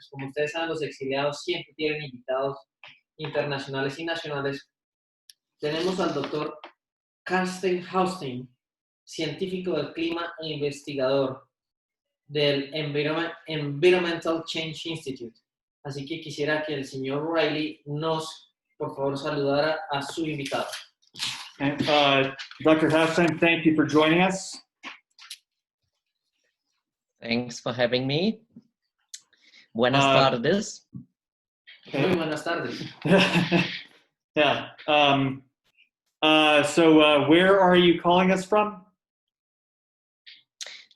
pues como ustedes saben, los exiliados siempre tienen invitados internacionales y nacionales. Tenemos al doctor Karsten Haustein, científico del clima e investigador del Environmental Change Institute. Así que quisiera que el señor Riley nos, por favor, saludara a su invitado. Dr. Haustein, thank you for joining us. Thanks for having me. Buenas tardes. Okay. Muy buenas tardes. Yeah. So where are you calling us from?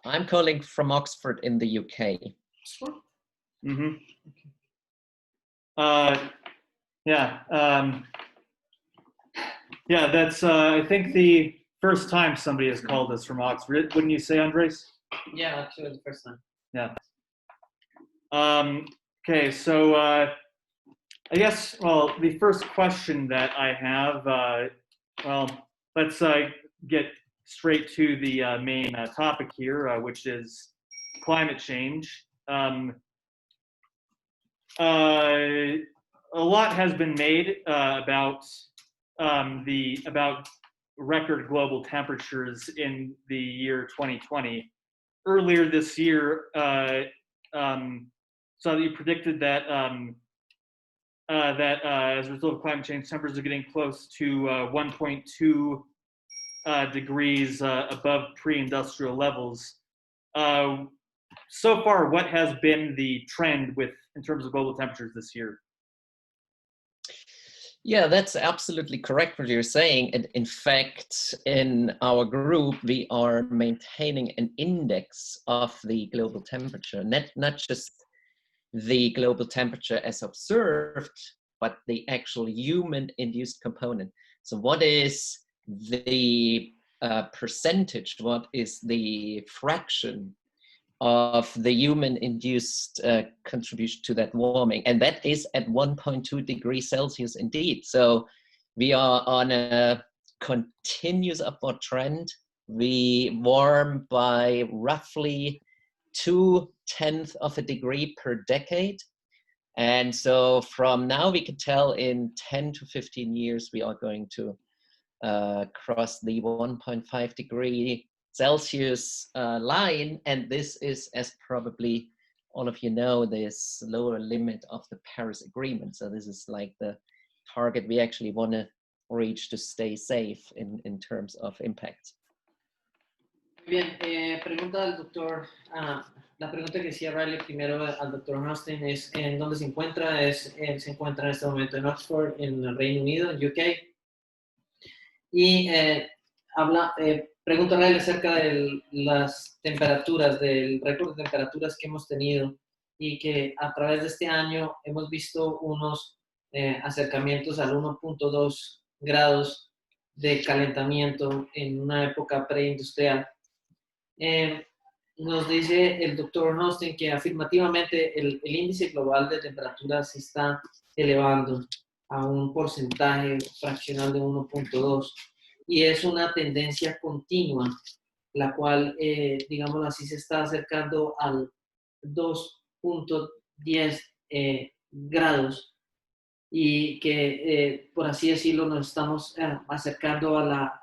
I'm calling from Oxford in the UK. Mm-hmm. Yeah. Yeah, that's, I think, the first time somebody has called us from Oxford. Wouldn't you say, Andres? Yeah, actually, the first time. Yeah. Okay, so I guess, well, the first question that I have, well, let's get straight to the main topic here, which is climate change. A lot has been made about record global temperatures in the year 2020. Earlier this year, so you predicted that as a result of climate change, temperatures are getting close to 1.2 degrees above pre-industrial levels. So far, what has been the trend in terms of global temperatures this year? Yeah, that's absolutely correct what you're saying. And in fact, in our group, we are maintaining an index of the global temperature, not just the global temperature as observed, but the actual human-induced component. So what is the percentage, what is the fraction of the human-induced contribution to that warming? And that is at 1.2 degrees Celsius indeed. So we are on a continuous upward trend. We warm by roughly 0.2 of a degree per decade. And so from now we can tell in 10 to 15 years we are going to cross the 1.5 degree Celsius line, and this is, as probably all of you know, this lower limit of the Paris Agreement. So this is like the target we actually want to reach to stay safe in terms of impact. Bien, pregunta del doctor, la pregunta que decía Riley primero al doctor Haustein es en dónde se encuentra. Él se encuentra en este momento en Oxford, en el Reino Unido, en UK. Y pregunta a Riley acerca de las temperaturas, del récord de temperaturas que hemos tenido y que a través de este año hemos visto unos acercamientos al 1.2 grados de calentamiento en una época preindustrial. Nos dice el doctor Haustein que afirmativamente el índice global de temperatura se está elevando a un porcentaje fraccional de 1.2 y es una tendencia continua, la cual, digamos así, se está acercando al 2.10 grados y que, por así decirlo, nos estamos acercando a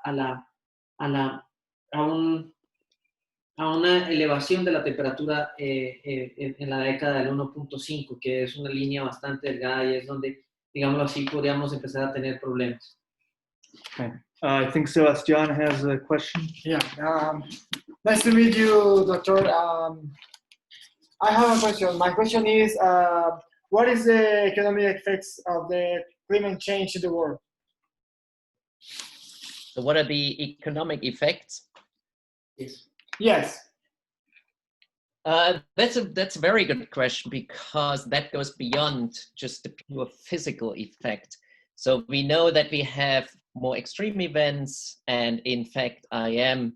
una elevación de la temperatura en la década del 1.5, que es una línea bastante delgada y es donde, digámoslo así, podríamos empezar a tener problemas. Okay. I think Sebastian has a question. Yeah. Nice to meet you, Doctor. I have a question. My question is, what is the economic effects of the climate change in the world? So what are the economic effects? Yes. Yes. That's a very good question, because that goes beyond just the pure physical effect. So we know that we have more extreme events, and in fact, I am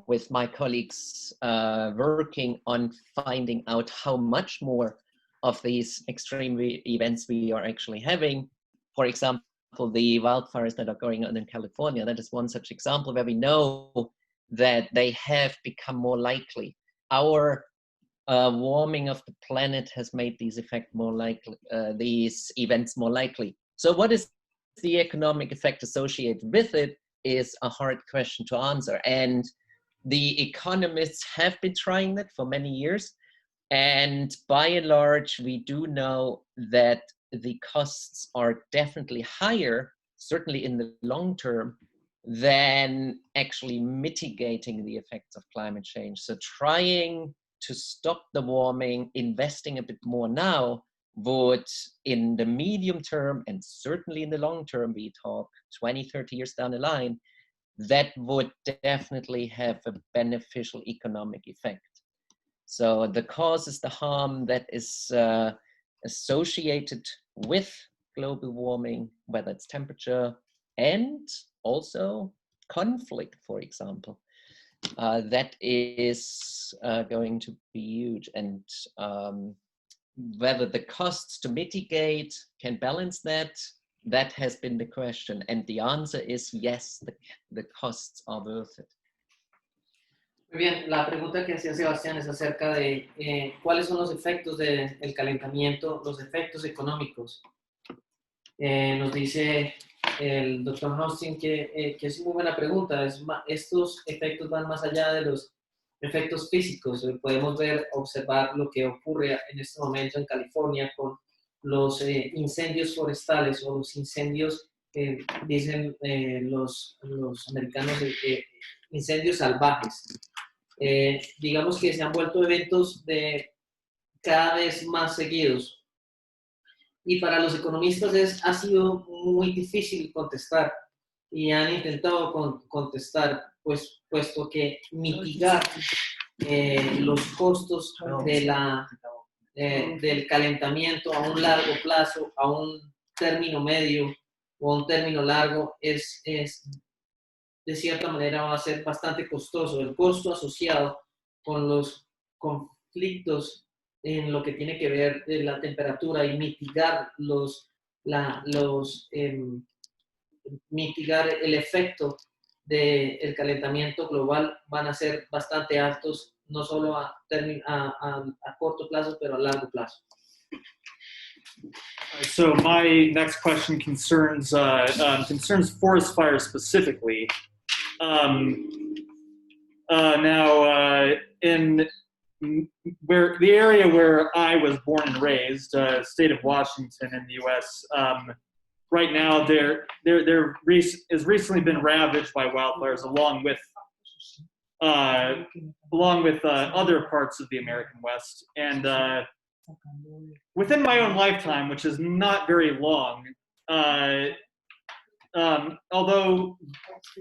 with my colleagues working on finding out how much more of these extreme events we are actually having. For example, the wildfires that are going on in California, that is one such example where we know that they have become more likely. Our warming of the planet has made these these events more likely. So what is the economic effect associated with it is a hard question to answer. And the economists have been trying that for many years. And by and large, we do know that the costs are definitely higher, certainly in the long term, than actually mitigating the effects of climate change. So trying to stop the warming, investing a bit more now, would in the medium term and certainly in the long term, we talk 20, 30 years down the line, that would definitely have a beneficial economic effect. So the cause is the harm that is associated with global warming, whether it's temperature and also conflict, for example. That is going to be huge. And whether the costs to mitigate can balance that, that has been the question. And the answer is yes, the costs are worth it. Muy bien, la pregunta que hacía Sebastián es acerca de cuáles son los efectos del calentamiento, los efectos económicos. Nos dice el doctor Haustein que es muy buena pregunta. Estos efectos van más allá de los efectos físicos. Podemos observar lo que ocurre en este momento en California con los incendios forestales o los incendios, dicen los americanos, incendios salvajes. Digamos que se han vuelto eventos cada vez más seguidos. Y para los economistas ha sido muy difícil contestar y han intentado contestar, puesto que mitigar los costos del calentamiento a un largo plazo, a un término medio o a un término largo, es de cierta manera va a ser bastante costoso. El costo asociado con los conflictos en lo que tiene que ver la temperatura y mitigar mitigar el efecto del calentamiento global van a ser bastante altos, no solo a corto plazo, pero a largo plazo. So my next question concerns forest fires specifically. In where the area where I was born and raised, state of Washington in the U.S., right now there has recently been ravaged by wildfires, along with other parts of the American West. And within my own lifetime, which is not very long, although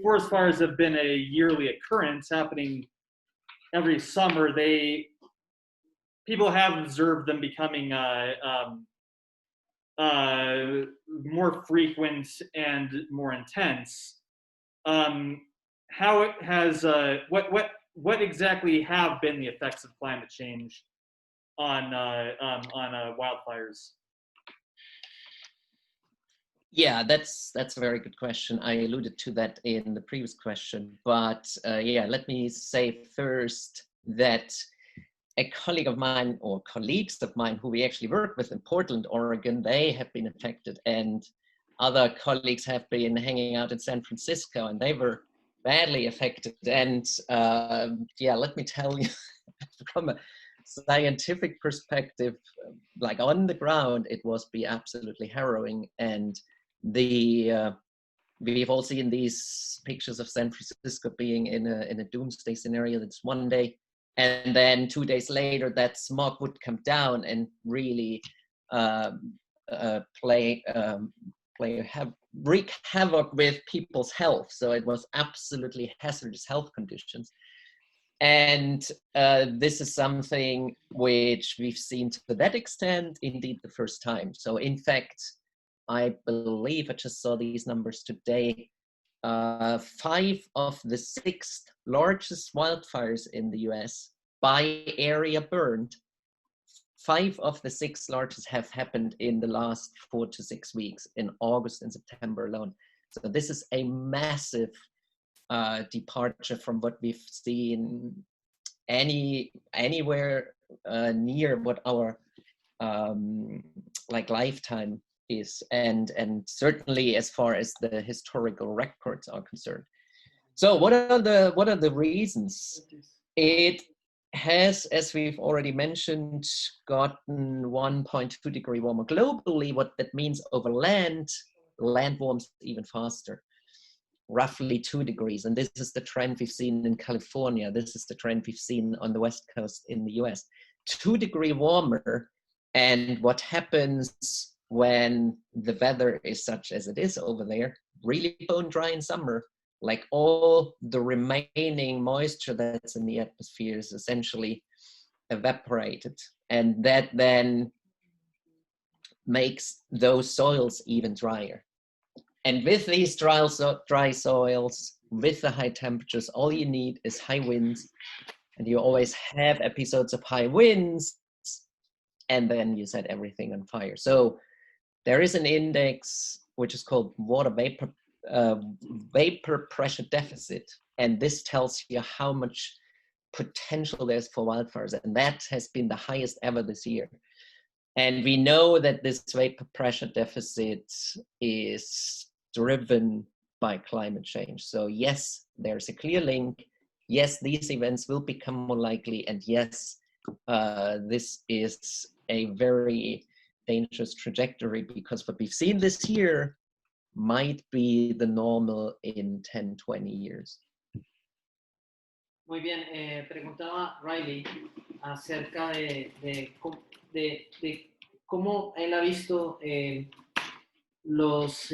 forest fires have been a yearly occurrence happening every summer, people have observed them becoming more frequent and more intense. How it has what exactly have been the effects of climate change on wildfires? Yeah, that's a very good question. I alluded to that in the previous question, but yeah, let me say first that a colleague of mine, or colleagues of mine who we actually work with in Portland, Oregon, they have been affected, and other colleagues have been hanging out in San Francisco, and they were badly affected. And yeah, let me tell you, from a scientific perspective, like on the ground, it was absolutely harrowing. And we've all seen these pictures of San Francisco being in a doomsday scenario. That's one day, and then 2 days later, that smog would come down and really wreak havoc with people's health. So it was absolutely hazardous health conditions. And this is something which we've seen to that extent, indeed, the first time. So in fact, I believe I just saw these numbers today. 5 of the 6 largest wildfires in the US by area burned, 5 of the 6 largest have happened in the last 4 to 6 weeks, in August and September alone. So this is a massive departure from what we've seen anywhere near what our like lifetime is, and certainly as far as the historical records are concerned. So what are the reasons? It has, as we've already mentioned, gotten 1.2 degree warmer globally. What that means over land warms even faster, roughly 2 degrees. And this is the trend we've seen in California. This is the trend we've seen on the West Coast in the US. 2 degree warmer. And what happens when the weather is such as it is over there, really bone dry in summer, like all the remaining moisture that's in the atmosphere is essentially evaporated. And that then makes those soils even drier. And with these dry soils, with the high temperatures, all you need is high winds. And you always have episodes of high winds, and then you set everything on fire. So there is an index which is called water vapor pressure deficit, and this tells you how much potential there's for wildfires, and that has been the highest ever this year. And we know that this vapor pressure deficit is driven by climate change. So yes, there's a clear link. Yes, these events will become more likely, and yes, this is a very dangerous trajectory, because what we've seen this year might be the normal in 10, 20 years. Muy bien, preguntaba Riley acerca de cómo él ha visto los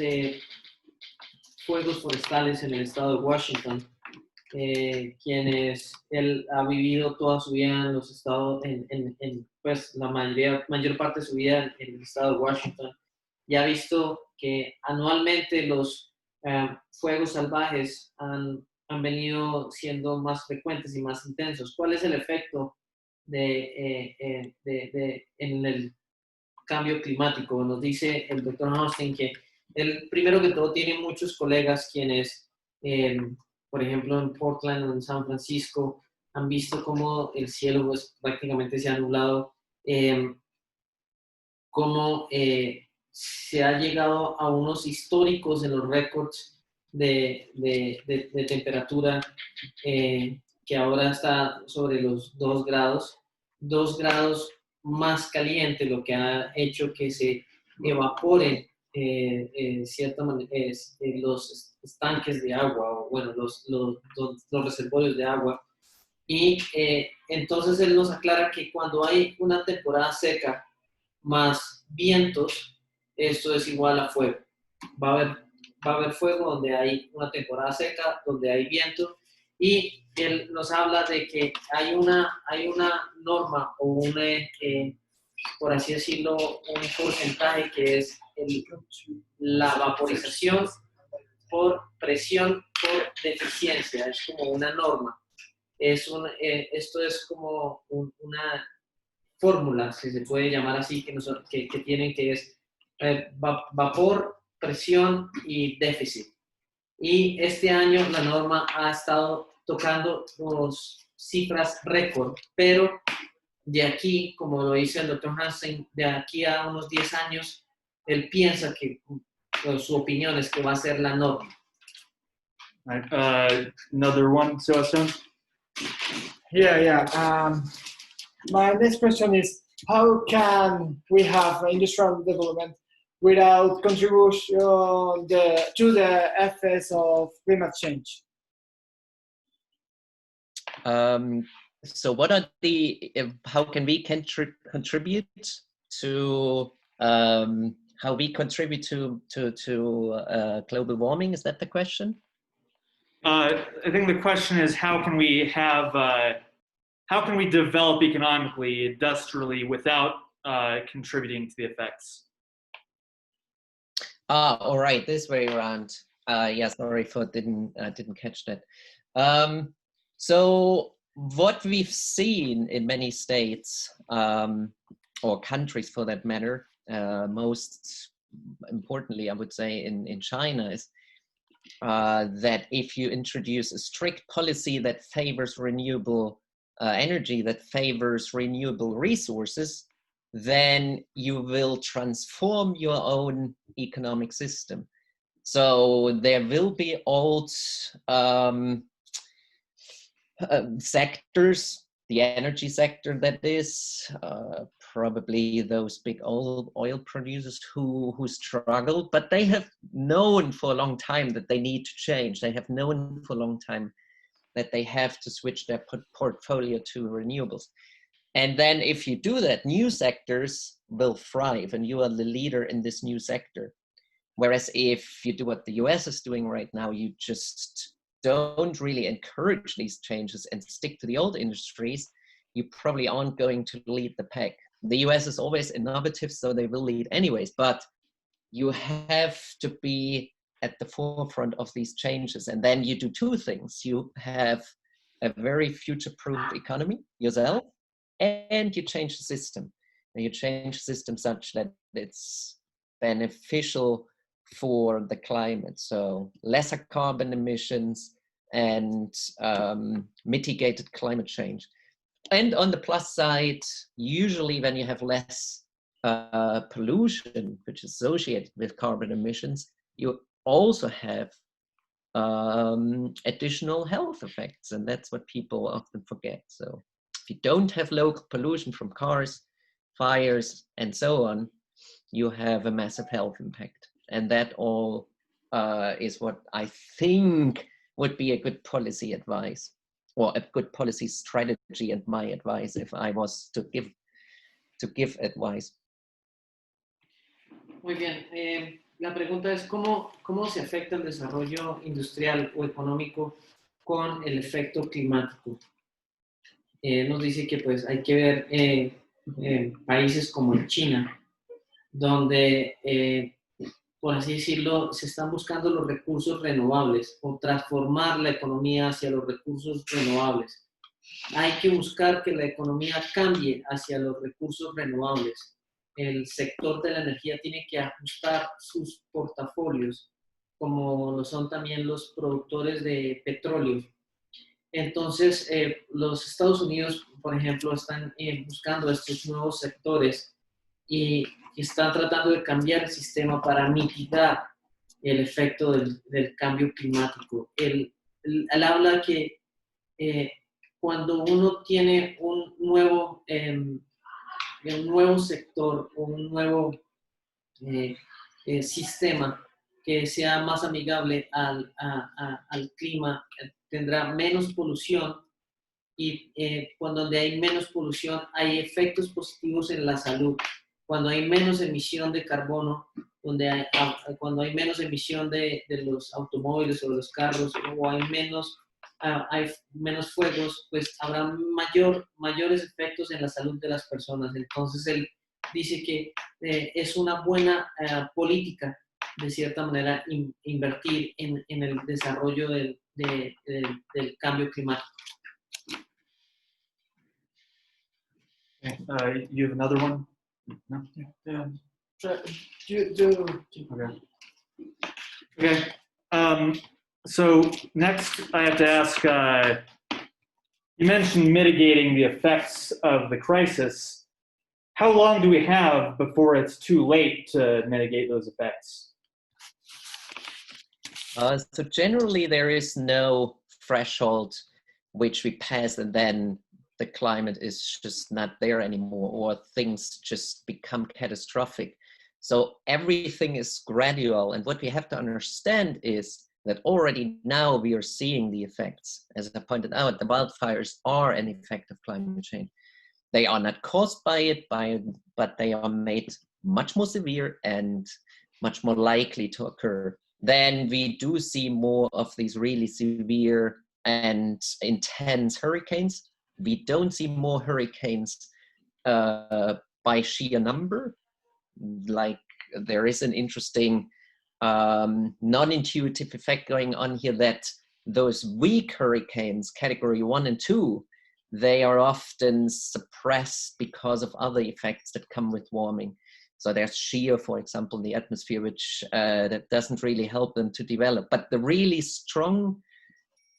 fuegos forestales en el estado de Washington, quienes él ha vivido toda su vida en los estados, pues la mayor parte de su vida en el estado de Washington, y ha visto que anualmente los fuegos salvajes han venido siendo más frecuentes y más intensos. ¿Cuál es el efecto en el cambio climático? Nos dice el doctor Haustein que él, primero que todo, tiene muchos colegas quienes, por ejemplo, en Portland o en San Francisco, han visto cómo el cielo pues, prácticamente se ha nublado, cómo se ha llegado a unos históricos en los récords de temperatura, que ahora está sobre los 2 grados más caliente, lo que ha hecho que se evaporen cierta manera, los estanques de agua, o bueno, los reservorios de agua. Y entonces él nos aclara que cuando hay una temporada seca más vientos, esto es igual a fuego. Va a haber fuego donde hay una temporada seca, donde hay viento, y él nos habla de que hay una norma o por así decirlo, un porcentaje que es la vaporización por presión por deficiencia, es como una norma. Esto es como una fórmula, si se puede llamar así, que tienen, que es vapor, presión y déficit. Y este año la norma ha estado tocando cifras récord, pero de aquí, como lo dice el doctor Haustein, de aquí a unos 10 años, él piensa que su opinión es que va a ser la norma. Another one, Sebastian? Yeah. My next question is, how can we have industrial development without contribution to the effects of climate change? So what are how can we contribute to how we contribute to global warming? Is that the question? I think the question is, how can we develop economically, industrially, without contributing to the effects? All right, this way around. Yeah, sorry for didn't catch that. So what we've seen in many states, or countries for that matter, most importantly, I would say in China, is that if you introduce a strict policy that favors renewable energy that favors renewable resources, then you will transform your own economic system. So there will be old sectors, the energy sector that is, probably those big oil producers who struggle, but they have known for a long time that they need to change. They have known for a long time that they have to switch their portfolio to renewables. And then if you do that, new sectors will thrive and you are the leader in this new sector. Whereas if you do what the US is doing right now, you just don't really encourage these changes and stick to the old industries, you probably aren't going to lead the pack. The US is always innovative, so they will lead anyways, but you have to be at the forefront of these changes. And then you do two things. You have a very future-proof economy yourself, and you change the system. And you change the system such that it's beneficial for the climate. So lesser carbon emissions and mitigated climate change. And on the plus side, usually when you have less pollution, which is associated with carbon emissions, you also have additional health effects, and that's what people often forget. So if you don't have local pollution from cars, fires, and so on, you have a massive health impact. And that all is what I think would be a good policy advice, or a good policy strategy, and my advice if I was to give advice. Muy bien. La pregunta es ¿cómo se afecta el desarrollo industrial o económico con el efecto climático? Nos dice que pues hay que ver países como China, donde por así decirlo, se están buscando los recursos renovables o transformar la economía hacia los recursos renovables. Hay que buscar que la economía cambie hacia los recursos renovables. El sector de la energía tiene que ajustar sus portafolios, como lo son también los productores de petróleo. Entonces, los Estados Unidos, por ejemplo, están buscando estos nuevos sectores y están tratando de cambiar el sistema para mitigar el efecto del cambio climático. Él habla que cuando uno tiene un nuevo sector o un nuevo sistema que sea más amigable al clima, tendrá menos polución, y cuando hay menos polución hay efectos positivos en la salud. Cuando hay menos emisión de carbono, cuando hay menos emisión de los automóviles o de los carros, o hay menos fuegos, pues habrá mayores efectos en la salud de las personas. Entonces él dice que es una buena política, de cierta manera, invertir en el desarrollo del cambio climático. You have another one? No? Yeah. Okay. So next I have to ask, you mentioned mitigating the effects of the crisis. How long do we have before it's too late to mitigate those effects? So generally there is no threshold which we pass and then the climate is just not there anymore, or things just become catastrophic. So everything is gradual, and what we have to understand is that already now we are seeing the effects. As I pointed out, the wildfires are an effect of climate change. They are not caused by it, but they are made much more severe and much more likely to occur. Then we do see more of these really severe and intense hurricanes. We don't see more hurricanes by sheer number. Like there is an interesting non-intuitive effect going on here, that those weak hurricanes, category 1 and 2, they are often suppressed because of other effects that come with warming. So there's shear, for example, in the atmosphere, which that doesn't really help them to develop. But the really strong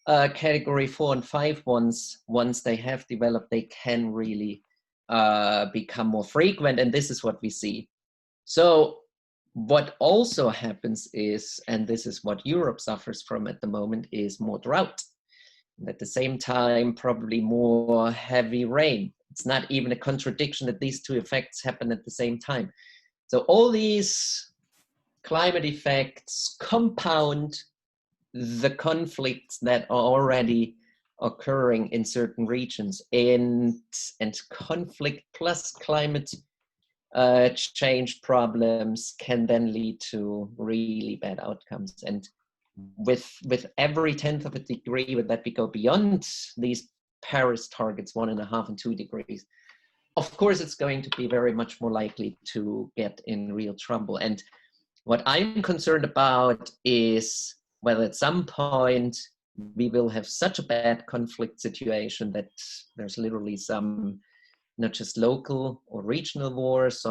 category 4 and 5 ones, once they have developed, they can really become more frequent, and this is what we see. So what also happens is, and this is what Europe suffers from at the moment, is more drought. And at the same time, probably more heavy rain. It's not even a contradiction that these two effects happen at the same time. So all these climate effects compound the conflicts that are already occurring in certain regions, and conflict plus climate change problems can then lead to really bad outcomes. And with every 1/10 of a degree, with that we go beyond these Paris targets, 1.5 and 2 degrees, of course it's going to be very much more likely to get in real trouble. And what I'm concerned about is whether at some point we will have such a bad conflict situation that there's literally some, not just local or regional wars,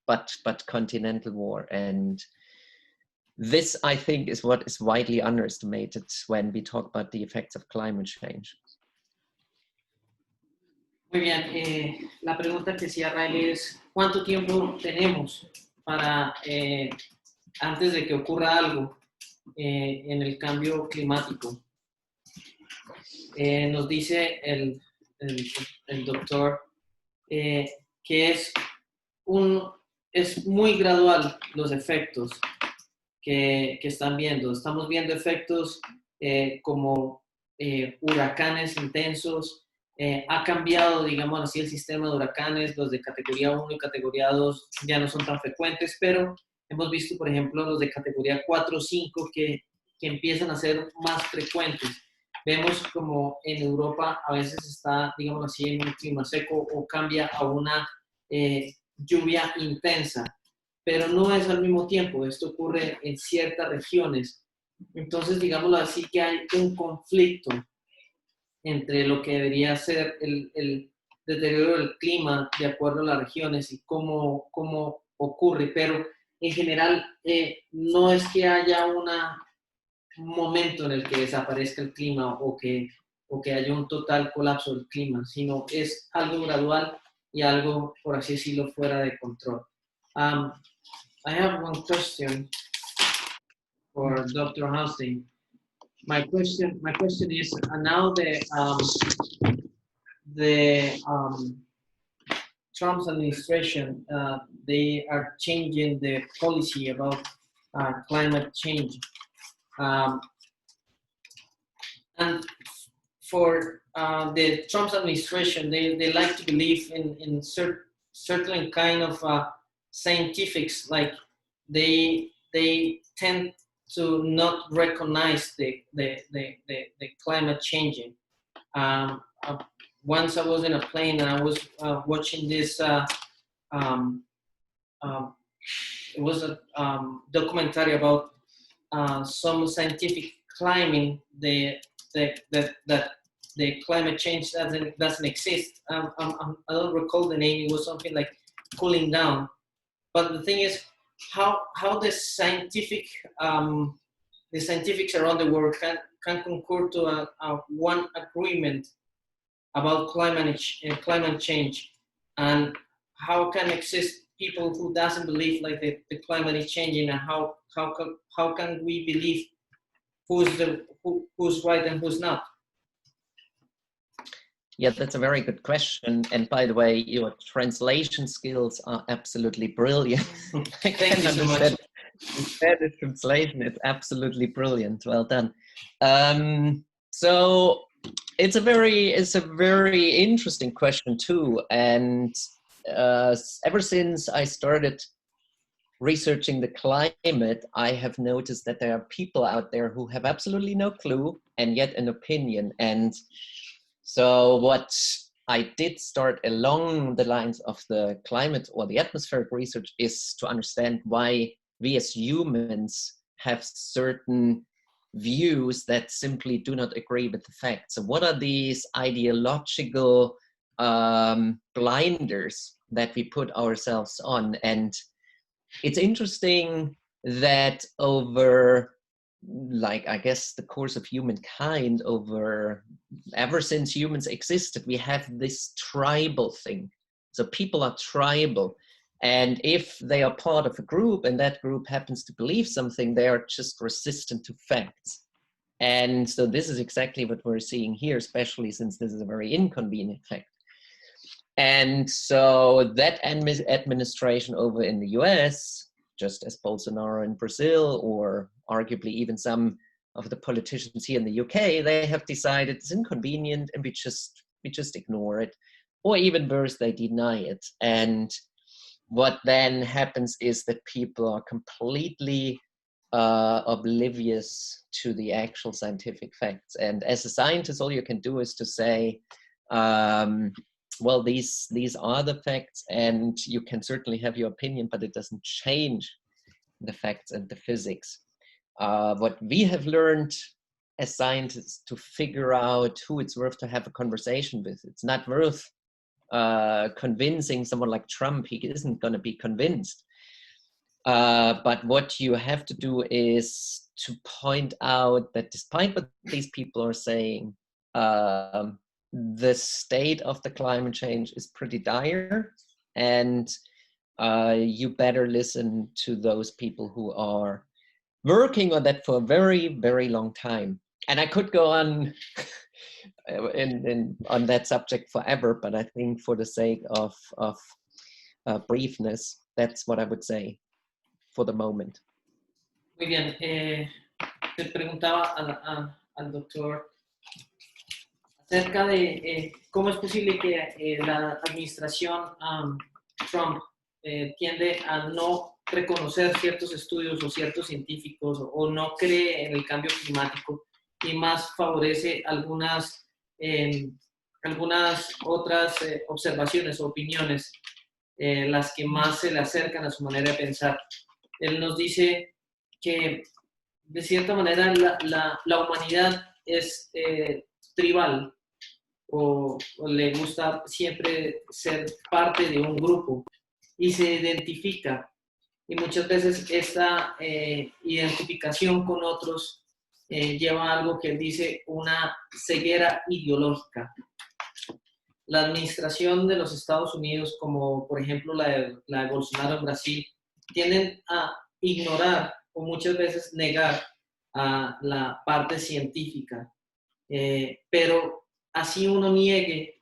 but continental war. And this, I think, is what is widely underestimated when we talk about the effects of climate change. Muy bien, la pregunta que hacía Riley es, ¿cuánto tiempo tenemos para, antes de que ocurra algo en el cambio climático? Nos dice el doctor que es muy gradual los efectos que están viendo. Estamos viendo efectos como huracanes intensos. Ha cambiado, digamos así, el sistema de huracanes. Los de categoría 1 y categoría 2 ya no son tan frecuentes, pero hemos visto, por ejemplo, los de categoría 4 o 5 que empiezan a ser más frecuentes. Vemos como en Europa a veces está, digamos así, en un clima seco o cambia a una lluvia intensa, pero no es al mismo tiempo. Esto ocurre en ciertas regiones. Entonces, digámoslo así, que hay un conflicto entre lo que debería ser el deterioro del clima de acuerdo a las regiones y cómo ocurre, pero en general no es que haya un momento en el que desaparezca el clima o que haya un total colapso del clima, sino es algo gradual y algo, por así decirlo, fuera de control. I have one question for Dr. Haustein. My question is, now the Trump's administration, they are changing the policy about climate change. And for the Trump's administration, they like to believe in certain kind of scientifics, like they tend to not recognize the climate changing. Once I was in a plane and I was watching this, it was a documentary about some scientific claiming that the climate change doesn't exist. I don't recall the name. It was something like cooling down. But the thing is, how the scientifics around the world can concur to one agreement about climate change, and how can exist people who doesn't believe like the climate is changing, and how can we believe who's right and who's not? Yeah, that's a very good question. And by the way, your translation skills are absolutely brilliant. I can understand the translation. It's absolutely brilliant. Well done. So it's a very interesting question too. And ever since I started researching the climate, I have noticed that there are people out there who have absolutely no clue and yet an opinion. And so what I did start along the lines of the climate or the atmospheric research is to understand why we as humans have certain views that simply do not agree with the facts. So what are these ideological blinders that we put ourselves on? And it's interesting that over like, I guess, the course of humankind ever since humans existed, we have this tribal thing. So people are tribal. And if they are part of a group and that group happens to believe something, they are just resistant to facts. And so this is exactly what we're seeing here, especially since this is a very inconvenient fact. And so that administration over in the US, just as Bolsonaro in Brazil, or arguably even some of the politicians here in the UK, they have decided it's inconvenient and we just ignore it. Or even worse, they deny it. And what then happens is that people are completely oblivious to the actual scientific facts. And as a scientist, all you can do is to say, well, these are the facts, and you can certainly have your opinion, but it doesn't change the facts and the physics. What we have learned as scientists to figure out who it's worth to have a conversation with. It's not worth convincing someone like Trump. He isn't going to be convinced. But what you have to do is to point out that despite what these people are saying, the state of the climate change is pretty dire, and you better listen to those people who are working on that for a very, very long time. And I could go on on that subject forever, but I think for the sake of briefness, that's what I would say for the moment. Muy bien. Se preguntaba al doctor acerca de cómo es posible que la administración Trump tiende a no reconocer ciertos estudios o ciertos científicos o no cree en el cambio climático y más favorece algunas otras observaciones o opiniones, las que más se le acercan a su manera de pensar. Él nos dice que de cierta manera la humanidad es tribal o le gusta siempre ser parte de un grupo y se identifica, y muchas veces esta identificación con otros lleva a algo que él dice una ceguera ideológica. La administración de los Estados Unidos, como por ejemplo la de Bolsonaro en Brasil, tienden a ignorar o muchas veces negar a la parte científica, pero así uno niegue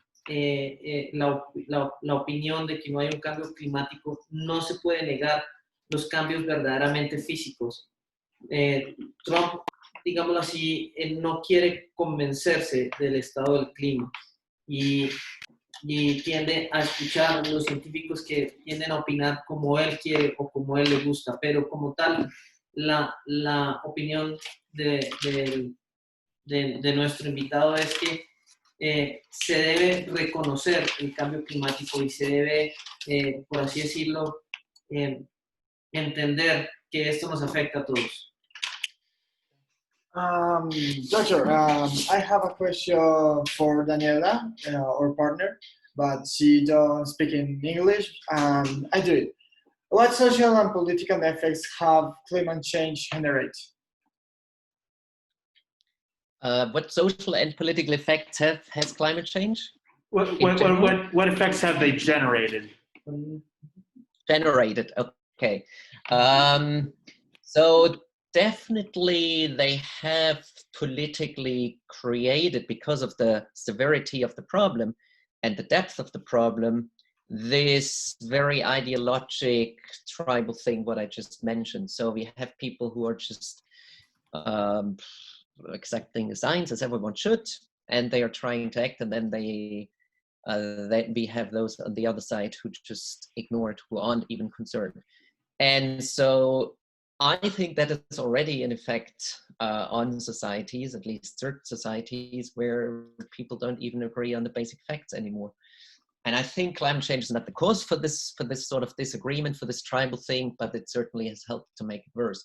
la opinión de que no hay un cambio climático, no se puede negar los cambios verdaderamente físicos. Trump, digámoslo así, no quiere convencerse del estado del clima y tiende a escuchar a los científicos que tienden a opinar como él quiere o como él le gusta, pero como tal, la opinión de nuestro invitado es que se debe reconocer el cambio climático y se debe, por así decirlo, entender que esto nos afecta a todos. Doctor, I have a question for Daniela, our partner, but she don't speak in English, and I do it. What social and political effects have climate change generate? What social and political effects has climate change? What effects have they generated? Generated, okay. So definitely they have politically created, because of the severity of the problem and the depth of the problem, this very ideologic tribal thing, what I just mentioned. So we have people who are just accepting the science as everyone should, and they are trying to act, and then we have those on the other side who just ignore it, who aren't even concerned. And so I think that is already an effect on societies, at least certain societies, where people don't even agree on the basic facts anymore. And I think climate change is not the cause for this sort of disagreement, for this tribal thing, but it certainly has helped to make it worse.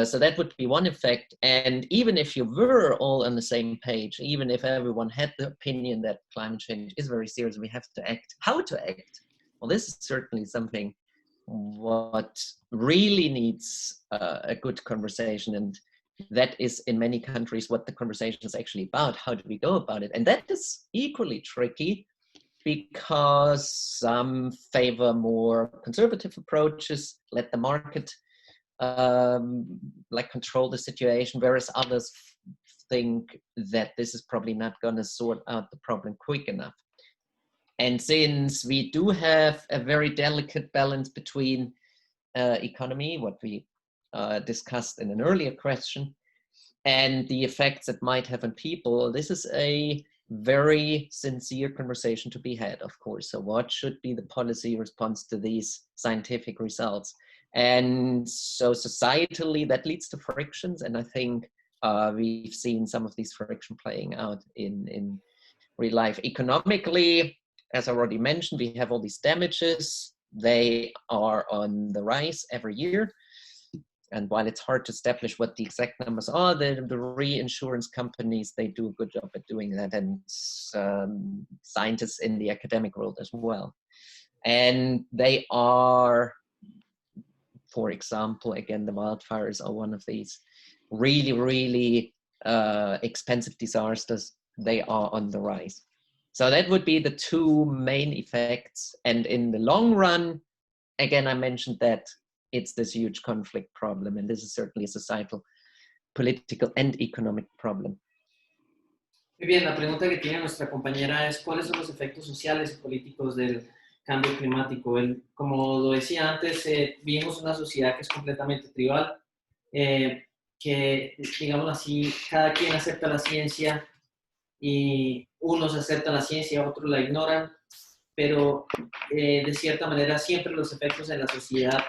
So that would be one effect. And even if you were all on the same page, even if everyone had the opinion that climate change is very serious and we have to act, how to act? Well, this is certainly something what really needs a good conversation and that is in many countries what the conversation is actually about. How do we go about it? And that is equally tricky because some favor more conservative approaches, let the market like control the situation, whereas others think that this is probably not going to sort out the problem quick enough. And since we do have a very delicate balance between economy, what we discussed in an earlier question, and the effects it might have on people, this is a very sincere conversation to be had, of course. So what should be the policy response to these scientific results? And so societally, that leads to frictions. And I think we've seen some of these friction playing out in real life. Economically, as I already mentioned, we have all these damages. They are on the rise every year. And while it's hard to establish what the exact numbers are, the reinsurance companies, they do a good job at doing that, and scientists in the academic world as well. And they are, for example, again, the wildfires are one of these really, really expensive disasters. They are on the rise. So that would be the two main effects. And in the long run, again, I mentioned that it's this huge conflict problem, and this is certainly a societal, political, and economic problem. Muy bien, la pregunta que tiene nuestra compañera es ¿cuáles son los efectos sociales y políticos del cambio climático? Como lo decía antes, vivimos una sociedad que es completamente tribal, que, digamos así, cada quien acepta la ciencia y unos aceptan la ciencia, otros la ignoran, pero de cierta manera siempre los efectos en la sociedad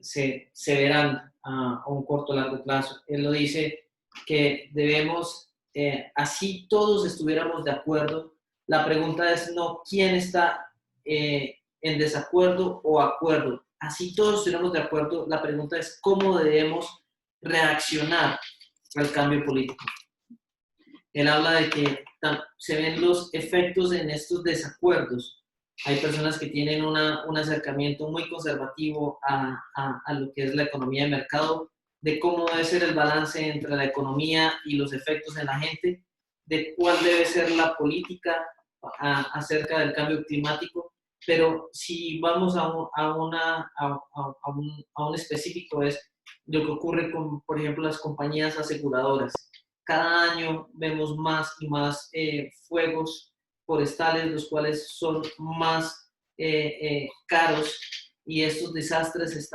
se verán a un corto o largo plazo. Él lo dice que debemos, así todos estuviéramos de acuerdo, la pregunta es no quién está en desacuerdo o acuerdo. Así todos estuviéramos de acuerdo, la pregunta es cómo debemos reaccionar al cambio político. Él habla de que se ven los efectos en estos desacuerdos. Hay personas que tienen un acercamiento muy conservativo a lo que es la economía de mercado, de cómo debe ser el balance entre la economía y los efectos en la gente, de cuál debe ser la política acerca del cambio climático. Pero si vamos a un específico, es lo que ocurre con, por ejemplo, las compañías aseguradoras. Cada año vemos más y más fuegos forestales, los cuales son más caros, y estos desastres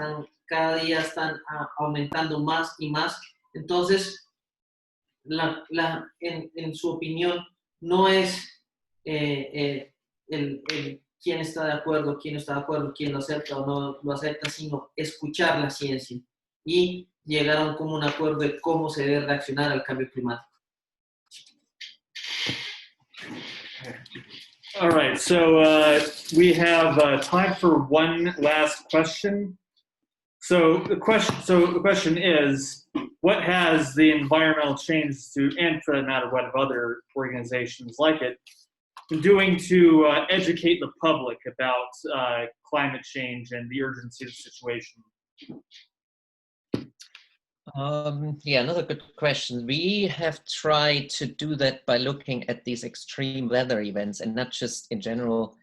cada día están aumentando más y más. Entonces, en su opinión, no es quién está de acuerdo, quién no está de acuerdo, quién lo acepta o no lo acepta, sino escuchar la ciencia y llegar a un común acuerdo de cómo se debe reaccionar al cambio climático. All right, so we have time for one last question. So the question is, what has the environmental change to, and for that matter, what have other organizations like it, been doing to educate the public about climate change and the urgency of the situation? Yeah, another good question. We have tried to do that by looking at these extreme weather events, and not just in general,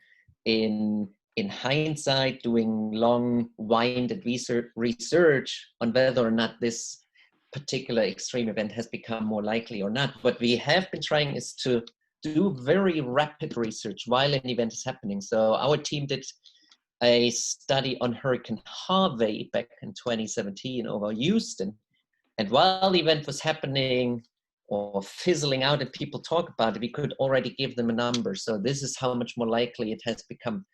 in hindsight, doing long-winded research on whether or not this particular extreme event has become more likely or not. What we have been trying is to do very rapid research while an event is happening. So our team did a study on Hurricane Harvey back in 2017 over Houston. And while the event was happening or fizzling out and people talk about it, we could already give them a number. So this is how much more likely it has become.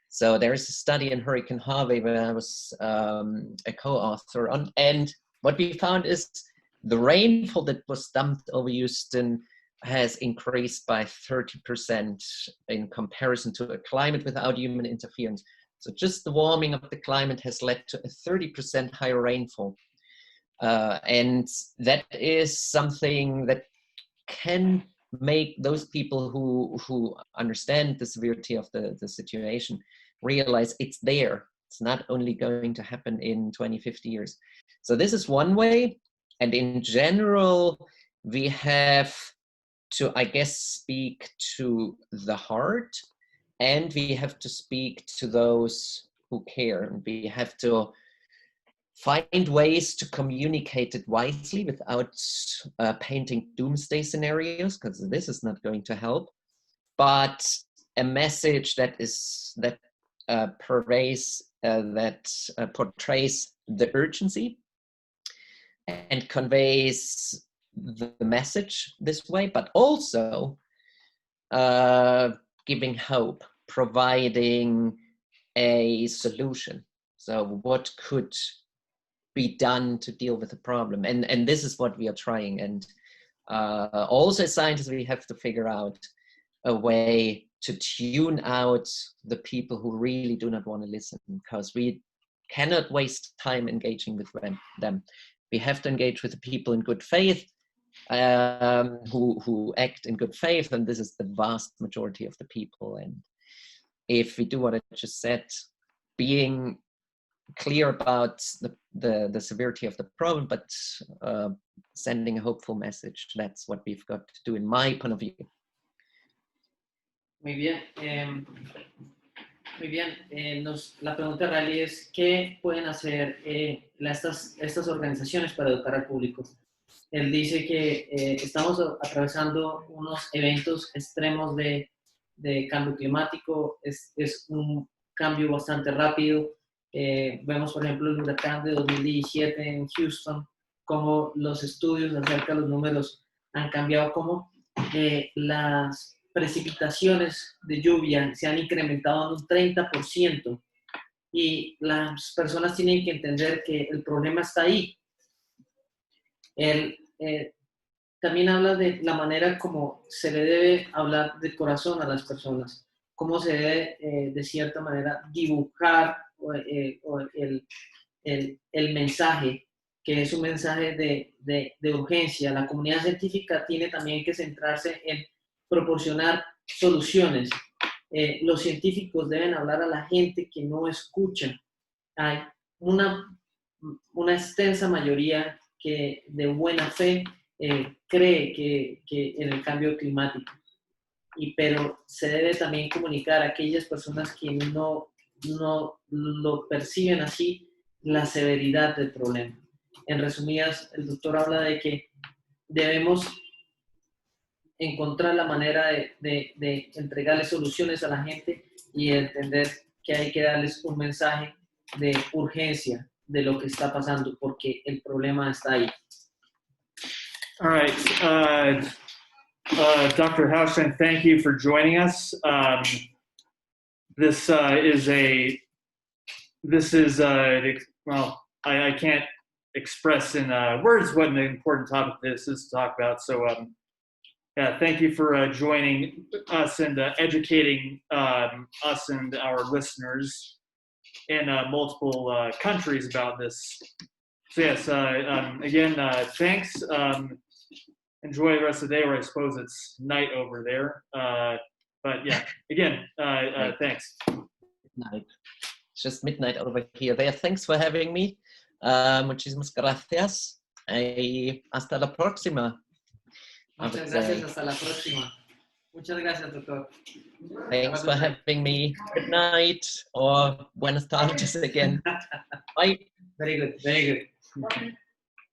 So there is a study in Hurricane Harvey where I was a co-author on. And what we found is the rainfall that was dumped over Houston has increased by 30% in comparison to a climate without human interference. So just the warming of the climate has led to a 30% higher rainfall. And that is something that can make those people who understand the severity of the situation realize it's there. It's not only going to happen in 20, 50 years. So this is one way. And in general, we have to, I guess, speak to the heart, and we have to speak to those who care. And we have to find ways to communicate it wisely without painting doomsday scenarios, because this is not going to help. But a message that portrays the urgency and conveys the message this way, but also giving hope, providing a solution. So what could be done to deal with the problem? And this is what we are trying. And also as scientists, we have to figure out a way to tune out the people who really do not want to listen, because we cannot waste time engaging with them. We have to engage with the people in good faith, who act in good faith, and this is the vast majority of the people. And if we do what I just said, being clear about the severity of the problem, but sending a hopeful message, that's what we've got to do in my point of view. Muy bien. Muy bien. La pregunta de Riley es, ¿qué pueden hacer estas organizaciones para educar al público? Él dice que estamos atravesando unos eventos extremos de cambio climático. Es un cambio bastante rápido. Vemos, por ejemplo, el huracán de 2017 en Houston, cómo los estudios acerca de los números han cambiado, cómo las precipitaciones de lluvia se han incrementado en un 30%, y las personas tienen que entender que el problema está ahí. Él también habla de la manera como se le debe hablar de corazón a las personas, cómo se debe de cierta manera dibujar el mensaje, que es un mensaje de urgencia. La comunidad científica tiene también que centrarse en proporcionar soluciones. Los científicos deben hablar a la gente que no escucha. Hay una extensa mayoría que de buena fe cree que en el cambio climático, pero se debe también comunicar a aquellas personas que no lo perciben así, la severidad del problema. En resumidas, el doctor habla de que debemos encontrar la manera de entregarle soluciones a la gente y entender que hay que darles un mensaje de urgencia de lo que está pasando, porque el problema está ahí. All right. Dr. Haustein, thank you for joining us. This is well, I can't express in words what an important topic this is to talk about. So yeah, thank you for joining us and educating us and our listeners in multiple countries about this. So yes, again, thanks. Enjoy the rest of the day, or I suppose it's night over there. But yeah, again, thanks. Midnight. It's just midnight over here. There. Thanks for having me. Muchísimas gracias. Hasta la próxima. Muchas gracias. Hasta la próxima. Muchas gracias, doctor. Thanks for having me. Good night, or buenas tardes again. Bye. Very good, very good.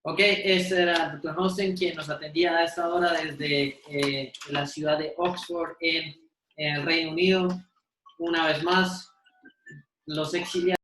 Ok, este era el Dr. Haustein, quien nos atendía a esta hora desde la ciudad de Oxford en el Reino Unido. Una vez más, los exiliados